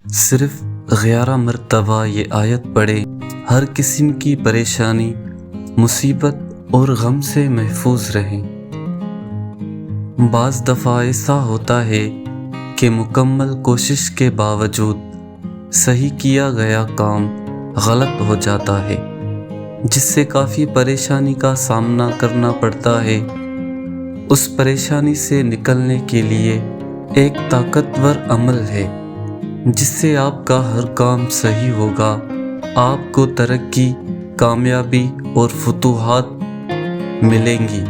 صرف 11 مرتبہ یہ آیت پڑھیں، ہر قسم کی پریشانی، مصیبت اور غم سے محفوظ رہیں۔ بعض دفعہ ایسا ہوتا ہے کہ مکمل کوشش کے باوجود صحیح کیا گیا کام غلط ہو جاتا ہے، جس سے کافی پریشانی کا سامنا کرنا پڑتا ہے۔ اس پریشانی سے نکلنے کے لیے ایک طاقتور عمل ہے جس سے آپ کا ہر کام صحیح ہوگا، آپ کو ترقی، کامیابی اور فتوحات ملیں گی،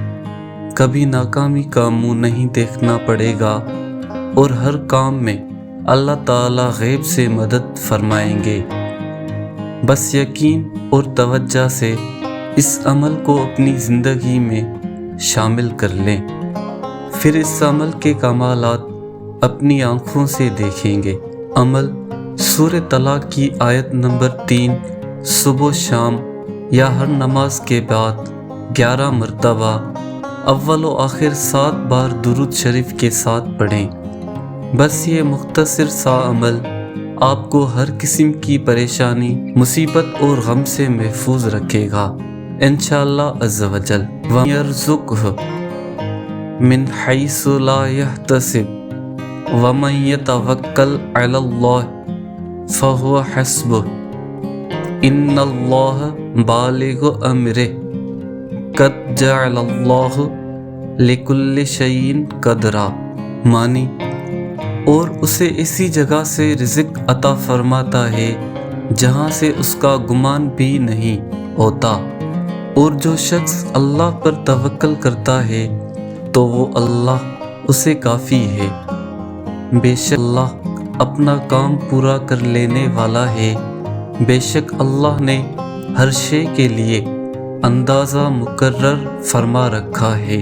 کبھی ناکامی کا منہ نہیں دیکھنا پڑے گا اور ہر کام میں اللہ تعالی غیب سے مدد فرمائیں گے۔ بس یقین اور توجہ سے اس عمل کو اپنی زندگی میں شامل کر لیں، پھر اس عمل کے کمالات اپنی آنکھوں سے دیکھیں گے۔ عمل: سورہ طلاق کی آیت نمبر 3 صبح و شام یا ہر نماز کے بعد 11 مرتبہ اول و آخر 7 بار درود شریف کے ساتھ پڑھیں۔ بس یہ مختصر سا عمل آپ کو ہر قسم کی پریشانی، مصیبت اور غم سے محفوظ رکھے گا انشاءاللہ عز و جل۔ وَيَرْزُقْهُ مِنْ حَيْثُ لَا يَحْتَسِبُ وَمَنْ يَتَوَكَّلْ عَلَى اللَّهِ فَهُوَ حَسْبُهُ إِنَّ اللَّهَ بَالِغُ أَمْرِهِ قَدْ جَعَلَ اللَّهُ لِكُلِّ شَيْءٍ قَدْرًا۔ معنی: اور اسے ایسی جگہ سے رزق عطا فرماتا ہے جہاں سے اس کا گمان بھی نہیں ہوتا، اور جو شخص اللہ پر توکل کرتا ہے تو وہ اللہ اسے کافی ہے۔ بے شک اللہ اپنا کام پورا کر لینے والا ہے، بے شک اللہ نے ہر شے کے لیے اندازہ مقرر فرما رکھا ہے۔